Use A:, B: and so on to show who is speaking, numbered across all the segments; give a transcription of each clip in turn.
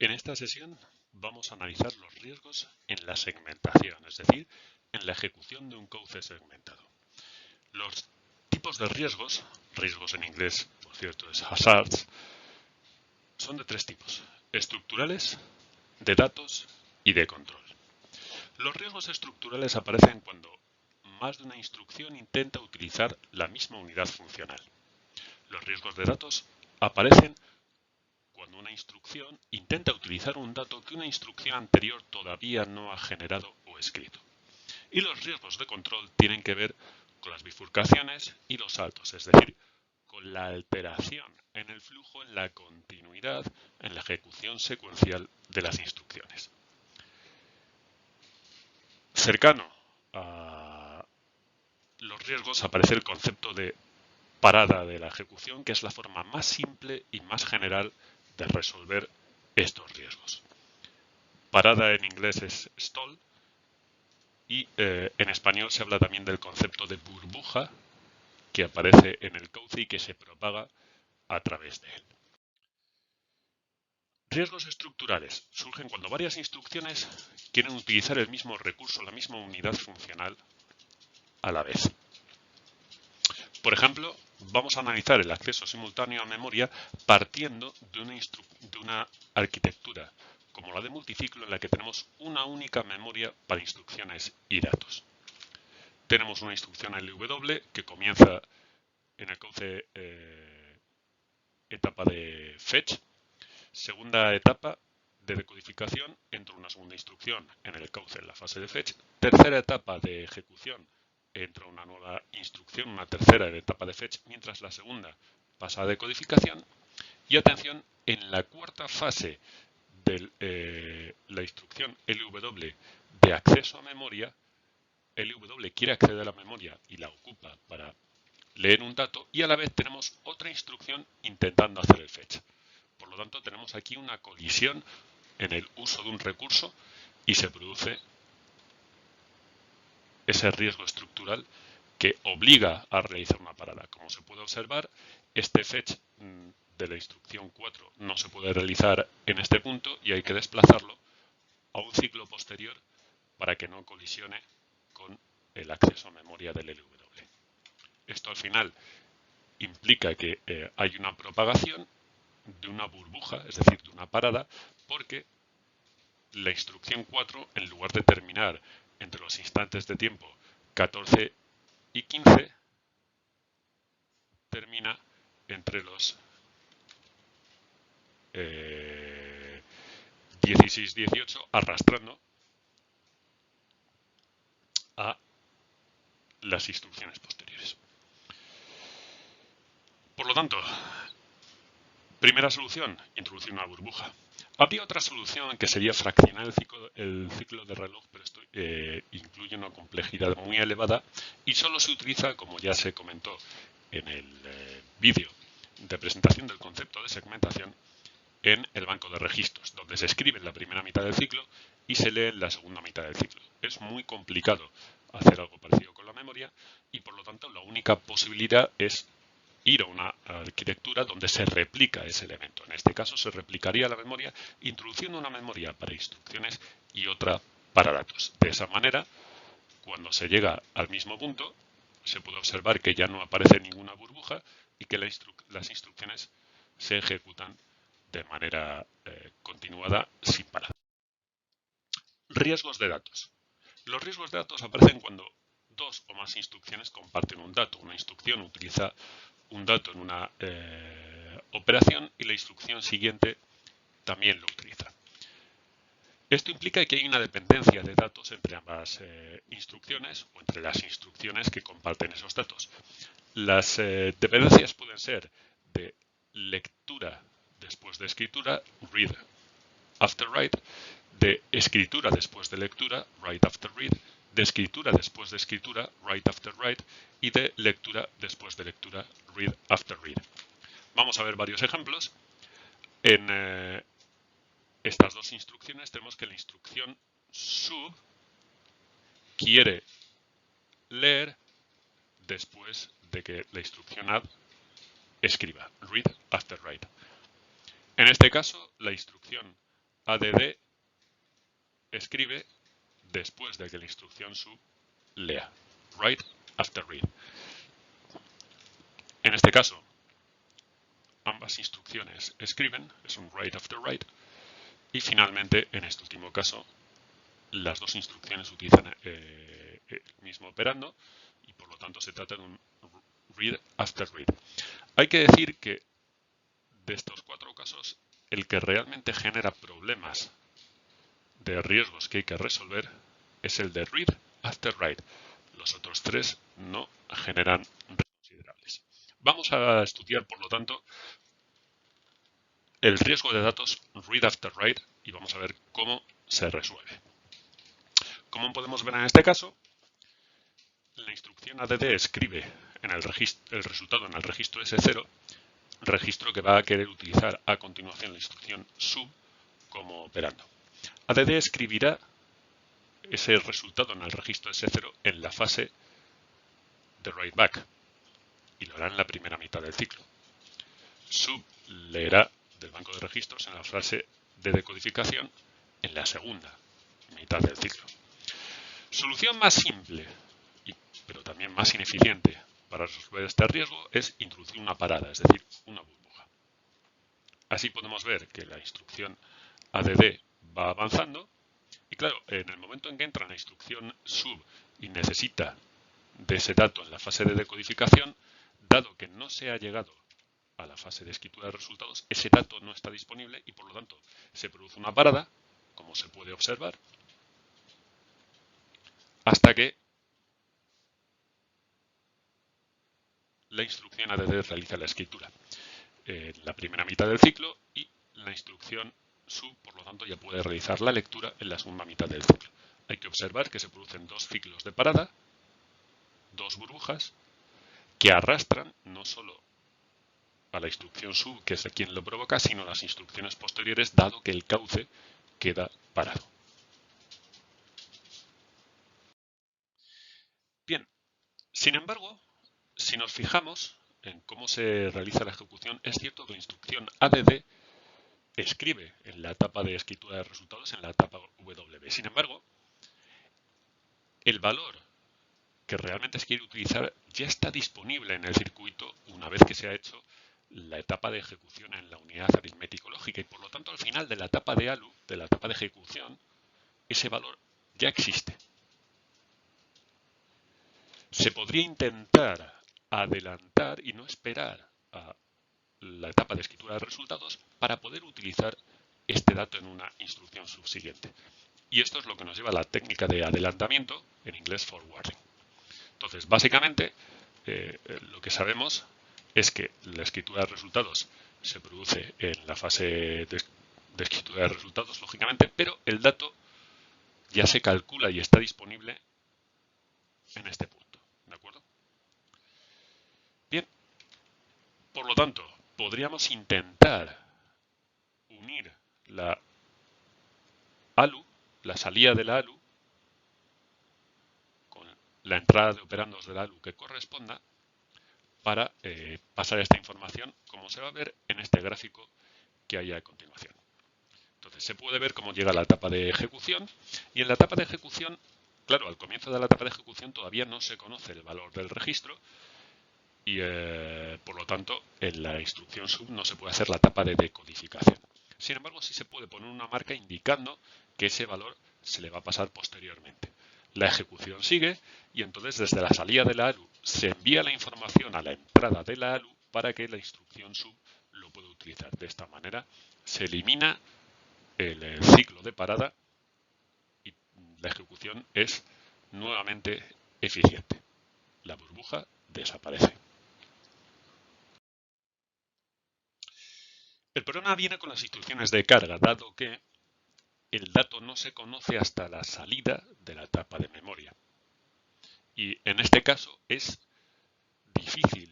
A: En esta sesión vamos a analizar los riesgos en la segmentación, es decir, en la ejecución de un cauce segmentado. Los tipos de riesgos en inglés, por cierto, es hazards, son de tres tipos: estructurales, de datos y de control. Los riesgos estructurales aparecen cuando más de una instrucción intenta utilizar la misma unidad funcional. Los riesgos de datos aparecen cuando una instrucción intenta utilizar un dato que una instrucción anterior todavía no ha generado o escrito. Y los riesgos de control tienen que ver con las bifurcaciones y los saltos, es decir, con la alteración en el flujo, en la continuidad, en la ejecución secuencial de las instrucciones. Cercano a los riesgos aparece el concepto de parada de la ejecución, que es la forma más simple y más general de resolver estos riesgos. Parada en inglés es stall y en español se habla también del concepto de burbuja que aparece en el cauce y que se propaga a través de él. Riesgos estructurales surgen cuando varias instrucciones quieren utilizar el mismo recurso, la misma unidad funcional a la vez. Por ejemplo, vamos a analizar el acceso simultáneo a memoria partiendo de una arquitectura como la de multiciclo en la que tenemos una única memoria para instrucciones y datos. Tenemos una instrucción LW que comienza en el cauce etapa de fetch, segunda etapa de decodificación, entra una segunda instrucción en el cauce en la fase de fetch, tercera etapa de ejecución, entra una nueva instrucción, una tercera etapa de fetch, mientras la segunda pasa a decodificación. Y atención, en la cuarta fase de la instrucción LW de acceso a memoria, LW quiere acceder a la memoria y la ocupa para leer un dato, y a la vez tenemos otra instrucción intentando hacer el fetch. Por lo tanto, tenemos aquí una colisión en el uso de un recurso y se produce ese riesgo estructural que obliga a realizar una parada. Como se puede observar, este fetch de la instrucción 4 no se puede realizar en este punto y hay que desplazarlo a un ciclo posterior para que no colisione con el acceso a memoria del LW. Esto al final implica que hay una propagación de una burbuja, es decir, de una parada, porque la instrucción 4, en lugar de terminar entre los instantes de tiempo 14 y 15, termina entre los 16-18, arrastrando a las instrucciones posteriores. Por lo tanto, primera solución, introducir una burbuja. Habría otra solución que sería fraccionar el ciclo de reloj, pero esto incluye una complejidad muy elevada y solo se utiliza, como ya se comentó en el vídeo de presentación del concepto de segmentación, en el banco de registros, donde se escribe en la primera mitad del ciclo y se lee en la segunda mitad del ciclo. Es muy complicado hacer algo parecido con la memoria y, por lo tanto, la única posibilidad es ir a una arquitectura donde se replica ese elemento. En este caso se replicaría la memoria introduciendo una memoria para instrucciones y otra para datos. De esa manera, cuando se llega al mismo punto, se puede observar que ya no aparece ninguna burbuja y que las instrucciones se ejecutan de manera continuada sin parar. Riesgos de datos. Los riesgos de datos aparecen cuando dos o más instrucciones comparten un dato. Una instrucción utiliza un dato en una operación y la instrucción siguiente también lo utiliza. Esto implica que hay una dependencia de datos entre ambas instrucciones o entre las instrucciones que comparten esos datos. Las dependencias pueden ser de lectura después de escritura, read after write, de escritura después de lectura, write after read, de escritura después de escritura, write after write, y de lectura después de lectura, read after read. Vamos a ver varios ejemplos. En estas dos instrucciones tenemos que la instrucción sub quiere leer después de que la instrucción add escriba, read after write. En este caso, la instrucción add escribe después de que la instrucción sub lea. Write after read. En este caso, ambas instrucciones escriben, es un write after write, y finalmente, en este último caso, las dos instrucciones utilizan el mismo operando y por lo tanto se trata de un read after read. Hay que decir que de estos 4 casos, el que realmente genera problemas de riesgos que hay que resolver es el de read after write. Los otros 3 no generan riesgos considerables. Vamos a estudiar, por lo tanto, el riesgo de datos read after write y vamos a ver cómo se resuelve. Como podemos ver en este caso, la instrucción add escribe en el resultado en el registro S0, registro que va a querer utilizar a continuación la instrucción sub como operando. Add escribirá ese resultado en el registro S0 en la fase de write back y lo hará en la primera mitad del ciclo. Sub leerá del banco de registros en la fase de decodificación en la segunda mitad del ciclo. Solución más simple, pero también más ineficiente para resolver este riesgo es introducir una parada, es decir, una burbuja. Así podemos ver que la instrucción add va avanzando y claro, en el momento en que entra en la instrucción sub y necesita de ese dato en la fase de decodificación, dado que no se ha llegado a la fase de escritura de resultados, ese dato no está disponible y por lo tanto se produce una parada, como se puede observar, hasta que la instrucción add realiza la escritura en la primera mitad del ciclo y la instrucción sub, por lo tanto, ya puede realizar la lectura en la segunda mitad del ciclo. Hay que observar que se producen 2 ciclos de parada, 2 burbujas, que arrastran no solo a la instrucción sub, que es quien lo provoca, sino las instrucciones posteriores, dado que el cauce queda parado. Bien, sin embargo, si nos fijamos en cómo se realiza la ejecución, es cierto que la instrucción add escribe en la etapa de escritura de resultados, en la etapa W. Sin embargo, el valor que realmente se quiere utilizar ya está disponible en el circuito una vez que se ha hecho la etapa de ejecución en la unidad aritmético-lógica y por lo tanto al final de la etapa de ALU, de la etapa de ejecución, ese valor ya existe. Se podría intentar adelantar y no esperar a la etapa de escritura de resultados para poder utilizar este dato en una instrucción subsiguiente. Y esto es lo que nos lleva a la técnica de adelantamiento, en inglés forwarding. Entonces, básicamente, lo que sabemos es que la escritura de resultados se produce en la fase de escritura de resultados, lógicamente, pero el dato ya se calcula y está disponible en este punto. ¿De acuerdo? Bien, por lo tanto, podríamos intentar unir la ALU, la salida de la ALU, con la entrada de operandos de la ALU que corresponda para pasar esta información, como se va a ver en este gráfico que hay a continuación. Entonces se puede ver cómo llega la etapa de ejecución y en la etapa de ejecución, claro, al comienzo de la etapa de ejecución todavía no se conoce el valor del registro y por lo tanto en la instrucción sub no se puede hacer la etapa de decodificación. Sin embargo, sí se puede poner una marca indicando que ese valor se le va a pasar posteriormente. La ejecución sigue y entonces desde la salida de la ALU se envía la información a la entrada de la ALU para que la instrucción sub lo pueda utilizar. De esta manera se elimina el ciclo de parada y la ejecución es nuevamente eficiente. La burbuja desaparece. El problema viene con las instrucciones de carga, dado que el dato no se conoce hasta la salida de la etapa de memoria. Y en este caso es difícil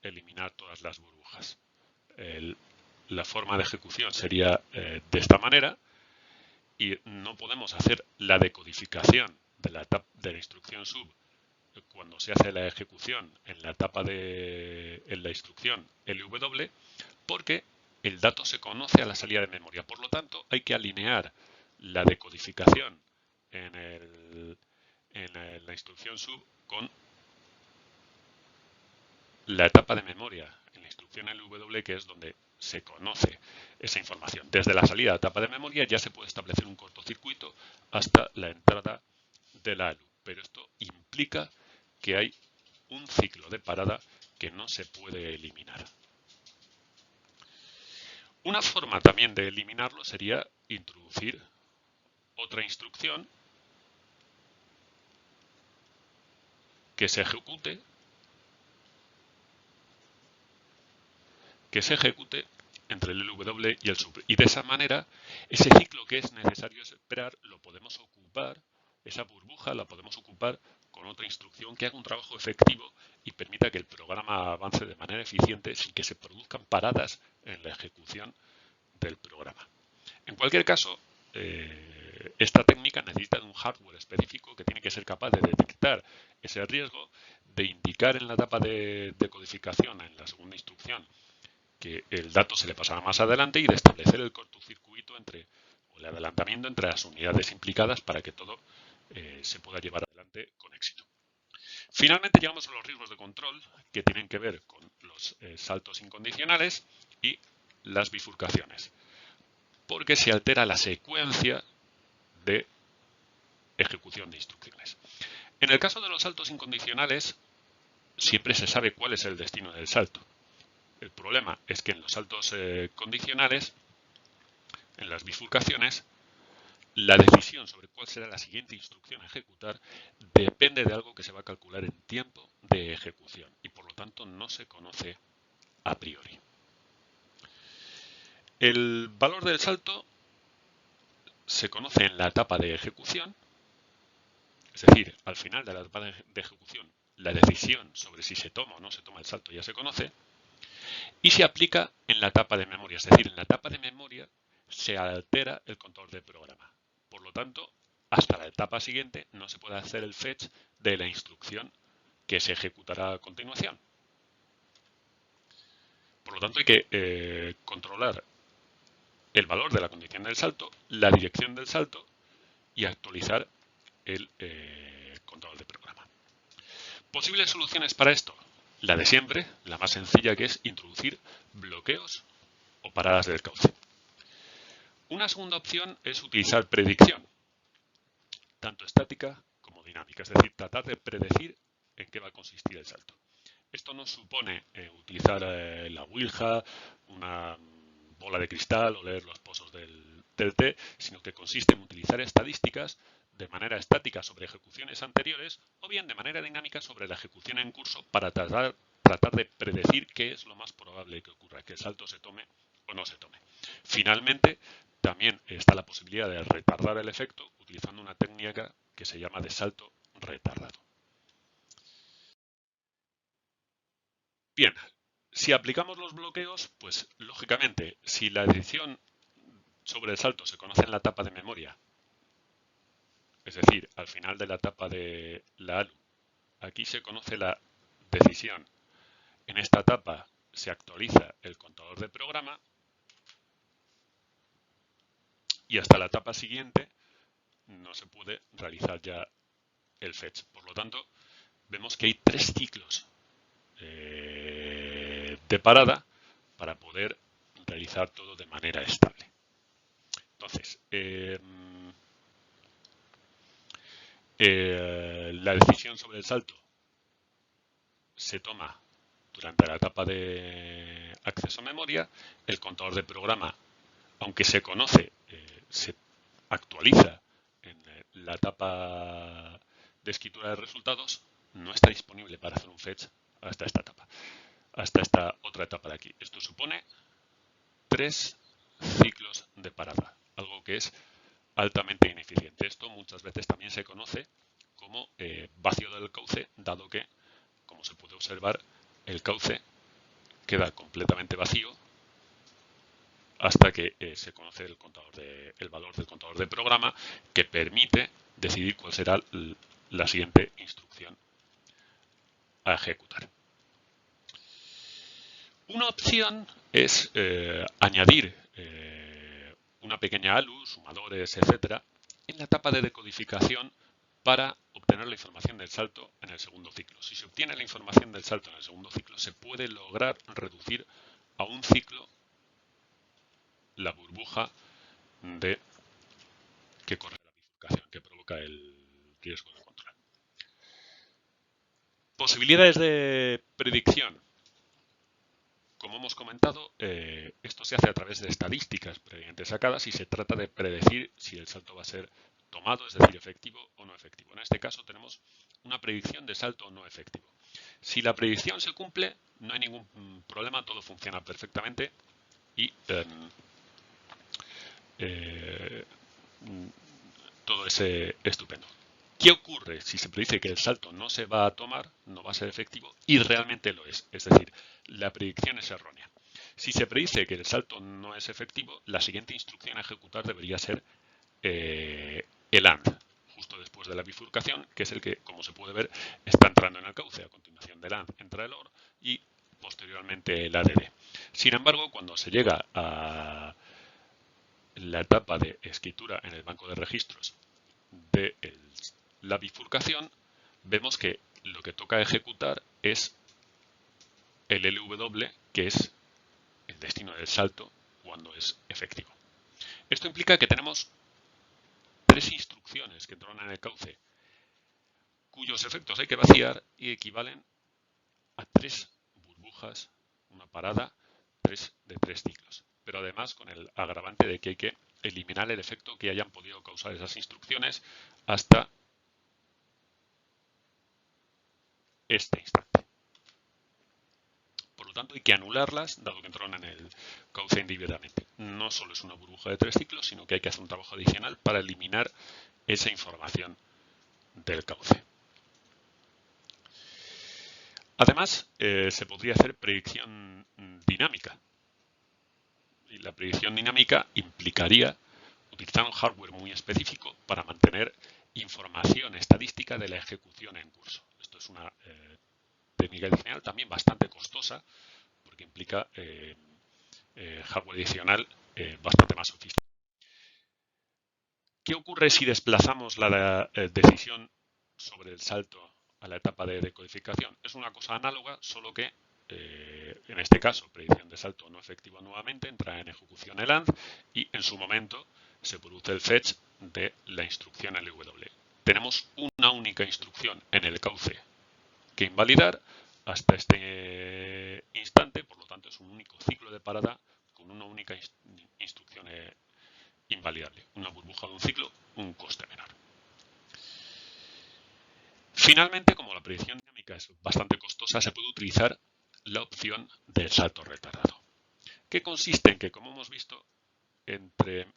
A: eliminar todas las burbujas. La forma de ejecución sería de esta manera y no podemos hacer la decodificación de la instrucción sub cuando se hace la ejecución en la etapa en la instrucción LW porque el dato se conoce a la salida de memoria. Por lo tanto, hay que alinear la decodificación en la instrucción sub con la etapa de memoria en la instrucción LW, que es donde se conoce esa información. Desde la salida de etapa de memoria ya se puede establecer un cortocircuito hasta la entrada de la ALU, pero esto implica que hay un ciclo de parada que no se puede eliminar. Una forma también de eliminarlo sería introducir otra instrucción que se ejecute entre el LW y el sub. Y de esa manera, ese ciclo que es necesario esperar lo podemos ocupar, esa burbuja la podemos ocupar con otra instrucción que haga un trabajo efectivo y permita que el programa avance de manera eficiente sin que se produzcan paradas en la ejecución del programa. En cualquier caso, esta técnica necesita de un hardware específico que tiene que ser capaz de detectar ese riesgo, de indicar en la etapa de codificación, en la segunda instrucción, que el dato se le pasará más adelante y de establecer el cortocircuito o el adelantamiento entre las unidades implicadas para que todo se pueda llevar adelante con éxito. Finalmente llegamos a los riesgos de control que tienen que ver con los saltos incondicionales y las bifurcaciones, porque se altera la secuencia de ejecución de instrucciones. En el caso de los saltos incondicionales, siempre se sabe cuál es el destino del salto. El problema es que en los saltos condicionales, en las bifurcaciones, la decisión sobre cuál será la siguiente instrucción a ejecutar depende de algo que se va a calcular en tiempo de ejecución y por lo tanto no se conoce a priori. El valor del salto se conoce en la etapa de ejecución, es decir, al final de la etapa de ejecución, la decisión sobre si se toma o no se toma el salto ya se conoce, y se aplica en la etapa de memoria, es decir, en la etapa de memoria se altera el control del programa. Por lo tanto, hasta la etapa siguiente no se puede hacer el fetch de la instrucción que se ejecutará a continuación. Por lo tanto, hay que controlar el valor de la condición del salto, la dirección del salto y actualizar el control de programa. ¿Posibles soluciones para esto? La de siempre, la más sencilla, que es introducir bloqueos o paradas del cauce. Una segunda opción es utilizar predicción, tanto estática como dinámica, es decir, tratar de predecir en qué va a consistir el salto. Esto no supone utilizar la ouija, una bola de cristal o leer los pozos del té, sino que consiste en utilizar estadísticas de manera estática sobre ejecuciones anteriores o bien de manera dinámica sobre la ejecución en curso para tratar de predecir qué es lo más probable que ocurra, que el salto se tome o no se tome. Finalmente, también está la posibilidad de retardar el efecto utilizando una técnica que se llama de salto retardado. Bien, si aplicamos los bloqueos, pues lógicamente, si la decisión sobre el salto se conoce en la etapa de memoria, es decir, al final de la etapa de la ALU, aquí se conoce la decisión. En esta etapa se actualiza el contador de programa y hasta la etapa siguiente no se puede realizar ya el fetch. Por lo tanto, vemos que hay 3 ciclos de parada para poder realizar todo de manera estable. Entonces, la decisión sobre el salto se toma durante la etapa de acceso a memoria. El contador de programa, aunque se conoce, se actualiza en la etapa de escritura de resultados, no está disponible para hacer un fetch hasta esta etapa, hasta esta otra etapa de aquí. Esto supone 3 ciclos de parada, algo que es altamente ineficiente. Esto muchas veces también se conoce como vacío del cauce, dado que, como se puede observar, el cauce queda completamente vacío hasta que se conoce el valor del contador de programa, que permite decidir cuál será la siguiente instrucción a ejecutar. Una opción es añadir una pequeña ALU, sumadores, etcétera, en la etapa de decodificación para obtener la información del salto en el segundo ciclo. Si se obtiene la información del salto en el segundo ciclo, se puede lograr reducir a un ciclo la burbuja que corre la bifurcación, que provoca el riesgo de control. Posibilidades de predicción. Como hemos comentado, esto se hace a través de estadísticas previamente sacadas y se trata de predecir si el salto va a ser tomado, es decir, efectivo o no efectivo. En este caso tenemos una predicción de salto no efectivo. Si la predicción se cumple, no hay ningún problema, todo funciona perfectamente y todo es estupendo. ¿Qué ocurre si se predice que el salto no se va a tomar, no va a ser efectivo y realmente lo es? Es decir, la predicción es errónea. Si se predice que el salto no es efectivo, la siguiente instrucción a ejecutar debería ser el AND, justo después de la bifurcación, que es el que, como se puede ver, está entrando en el cauce. A continuación del AND entra el OR y posteriormente el ADD. Sin embargo, cuando se llega a la etapa de escritura en el banco de registros de la bifurcación, vemos que lo que toca ejecutar es el LW, que es el destino del salto cuando es efectivo. Esto implica que tenemos tres instrucciones que entran en el cauce, cuyos efectos hay que vaciar y equivalen a tres burbujas, una parada, de tres ciclos. Pero además con el agravante de que hay que eliminar el efecto que hayan podido causar esas instrucciones hasta este instante. Por lo tanto, hay que anularlas, dado que entraron en el cauce individualmente. No solo es una burbuja de tres ciclos, sino que hay que hacer un trabajo adicional para eliminar esa información del cauce. Además, se podría hacer predicción dinámica. Y la predicción dinámica implicaría utilizar un hardware muy específico para mantener información estadística de la ejecución en curso. Esto es una técnica adicional también bastante costosa, porque implica hardware adicional bastante más sofisticado. ¿Qué ocurre si desplazamos la decisión sobre el salto a la etapa de decodificación? Es una cosa análoga, solo que en este caso, predicción de salto no efectivo nuevamente, entra en ejecución el AND y en su momento se produce el fetch de la instrucción LW. Tenemos una única instrucción en el cauce que invalidar hasta este instante, por lo tanto es un único ciclo de parada con una única instrucción invalidable. Una burbuja de un ciclo, un coste menor. Finalmente, como la predicción dinámica es bastante costosa, se puede utilizar la opción del salto retardado, que consiste en que, como hemos visto, entre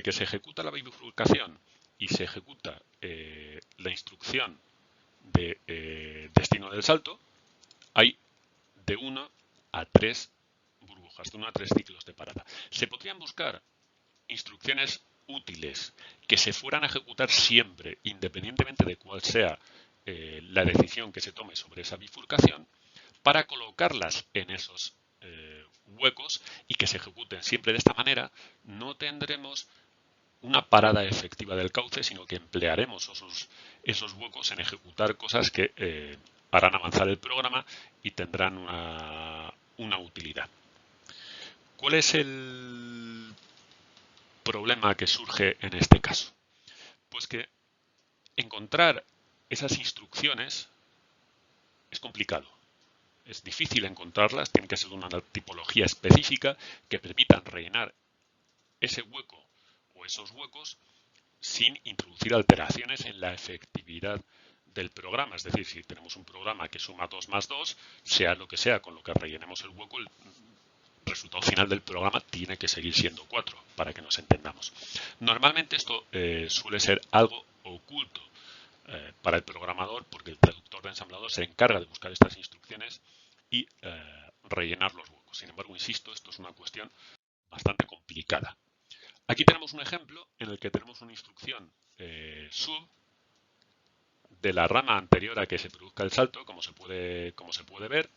A: que se ejecuta la bifurcación y se ejecuta la instrucción de destino del salto, hay de 1 a 3 burbujas, de 1 a 3 ciclos de parada. Se podrían buscar instrucciones útiles que se fueran a ejecutar siempre, independientemente de cuál sea la decisión que se tome sobre esa bifurcación, para colocarlas en esos huecos y que se ejecuten siempre de esta manera. No tendremos una parada efectiva del cauce, sino que emplearemos esos huecos en ejecutar cosas que harán avanzar el programa y tendrán una utilidad. ¿Cuál es el problema que surge en este caso? Pues que encontrar esas instrucciones es complicado. Es difícil encontrarlas, tiene que ser una tipología específica que permitan rellenar ese hueco o esos huecos sin introducir alteraciones en la efectividad del programa. Es decir, si tenemos un programa que suma 2 más 2, sea lo que sea con lo que rellenemos el hueco, el resultado final del programa tiene que seguir siendo 4, para que nos entendamos. Normalmente esto suele ser algo oculto para el programador, porque el traductor de ensamblador se encarga de buscar estas instrucciones y rellenar los huecos. Sin embargo, insisto, esto es una cuestión bastante complicada. Aquí tenemos un ejemplo en el que tenemos una instrucción sub de la rama anterior a que se produzca el salto, como se puede ver,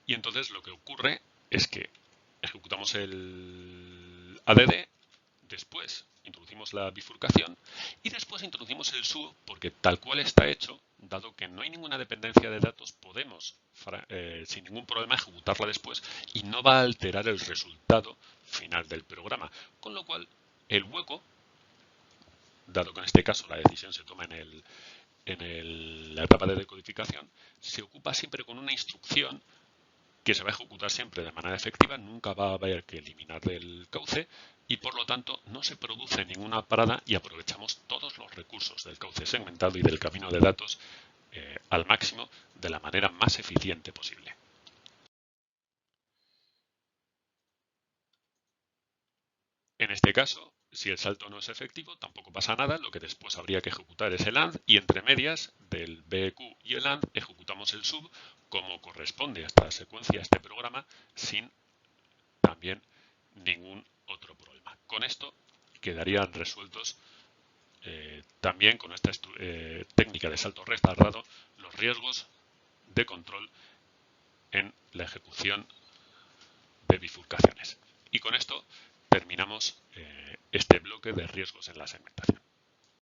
A: Y entonces lo que ocurre es que ejecutamos el add, después introducimos la bifurcación y después introducimos el sub, porque tal cual está hecho, dado que no hay ninguna dependencia de datos, podemos sin ningún problema ejecutarla después y no va a alterar el resultado final del programa. Con lo cual, el hueco, dado que en este caso la decisión se toma en la etapa de decodificación, se ocupa siempre con una instrucción que se va a ejecutar siempre de manera efectiva, nunca va a haber que eliminar del cauce y por lo tanto no se produce ninguna parada y aprovechamos todos los recursos del cauce segmentado y del camino de datos al máximo de la manera más eficiente posible. En este caso, si el salto no es efectivo, tampoco pasa nada, lo que después habría que ejecutar es el AND y entre medias del BEQ y el AND ejecutamos el SUB como corresponde a esta secuencia, a este programa, sin también ningún otro problema. Con esto quedarían resueltos también con esta técnica de salto retardado los riesgos de control en la ejecución de bifurcaciones. Y con esto terminamos este bloque de riesgos en la segmentación.